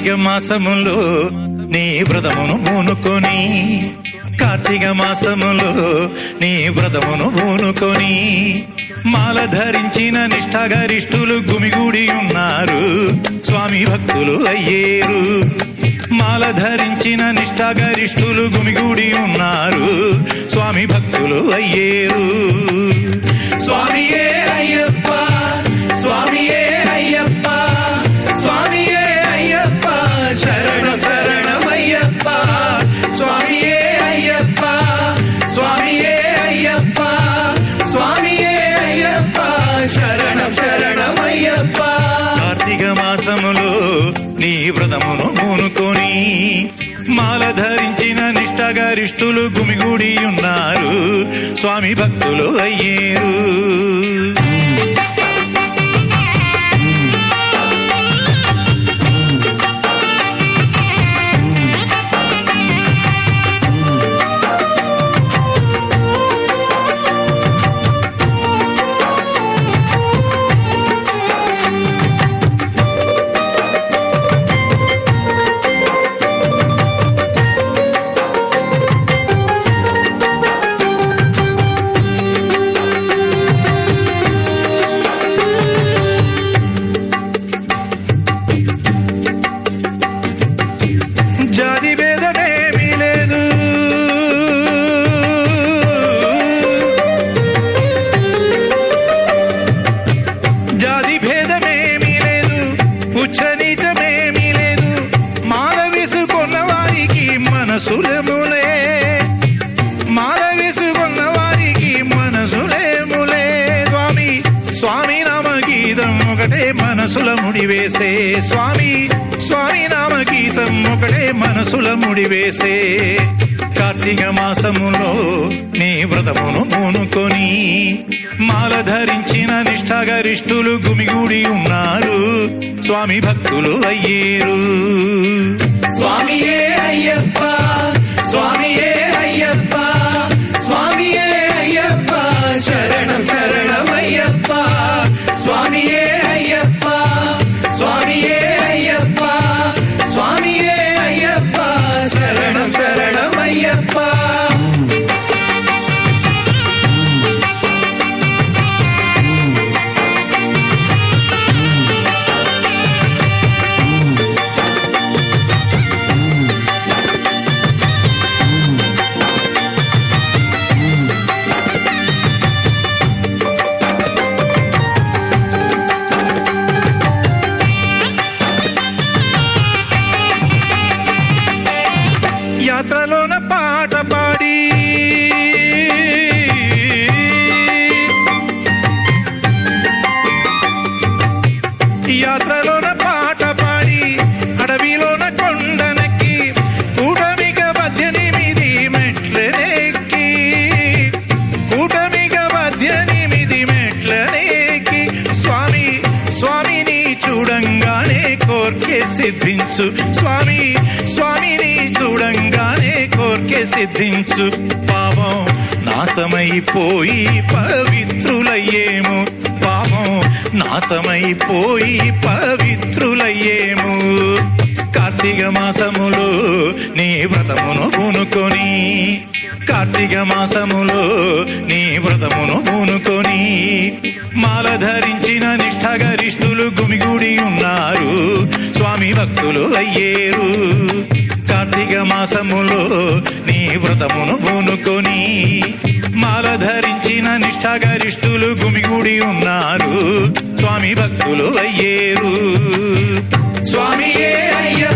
కార్తీక మాసములో నీ వ్రతమును పూనుకొని, కార్తీక మాసములో నీ వ్రతమును పూనుకొని, మాల ధరించిన నిష్ఠాగరిష్ఠులు గుమిగూడి ఉన్నారు, స్వామి భక్తులు అయ్యేరు. మాల ధరించిన నిష్ఠాగరిష్ఠులు గుమిగూడి ఉన్నారు, స్వామి భక్తులు అయ్యేరు. స్వామియే అయ్యప్ప, స్వామియే అయ్యప్ప, స్వామియే అయ్యప్ప, శరణం శరణమయ్యప్ప. స్వామియే అయ్యప్ప, స్వామియే అయ్యప్ప, స్వామియే అయ్యప్ప, శరణం శరణమయ్యప్ప. కార్తీక మాసములో నీ వ్రతమును పూనుకొని, మాల ధరించిన నిష్ఠాగరిష్ఠులు గుమిగూడి ఉన్నారు, స్వామి భక్తులు అయ్యేరు. జాతి భేదమేమీ లేదు, జాతి భేదమేమీ లేదు, ఉచ్చ నీచమేమీ లేదు, మాల వేసుకున్న వారికి మనసులేములే, మాల వేసుకున్న వారికి మనసులేములే. స్వామి స్వామి నామ గీతం ఒకటే మనసుల ముడివేసే, స్వామి స్వామి నామ గీతం ఒకటే మనసుల ముడివేసే. కార్తీక మాసములో నీ వ్రతమును పూనుకొని, మాల ధరించిన నిష్ఠాగరిష్ఠులు గుమిగూడి ఉన్నారు, స్వామి భక్తులు అయ్యేరు. స్వామియే అయ్యప్ప, స్వామియే అయ్యప్ప, స్వామియే అయ్యప్ప, శరణం శరణమయ్యప్ప. స్వామియే అయ్యప్ప, స్వామియే అయ్యప్ప, స్వామియే అయ్యప్ప, శరణం శరణమయ్యప్ప. యాత్రలోన పాట పాడి, యాత్రలోన పాట పాడి, అడవిలోన కొండనెక్కి, కూటమిక 18 మెట్లనెక్కి, కూటమిక 18 మెట్లనెక్కి, స్వామి స్వామిని చూడంగానే కోర్కె సిద్ధించు, స్వామి స్వామిని చూడంగానే కోర్కె సిద్ధించు. పాపం నాశమైపోయి పవిత్రులయ్యేము, పాపం నాశమైపోయి పవిత్రులయ్యేము. కార్తీక మాసములో నీ వ్రతమును పూనుకొని, కార్తీక మాసములో నీ వ్రతమును పూనుకొని, మాల ధరించిన నిష్ఠాగరిష్ఠులు గుమిగూడి ఉన్నారు, స్వామి భక్తులు అయ్యేరు. కార్తీక మాసములో నీ వ్రతమును పూనుకొని, మాల ధరించిన నిష్ఠాగరిష్ఠులు గుమిగూడి ఉన్నారు, స్వామి భక్తులు అయ్యేరు. స్వామియే అయ్యప్ప.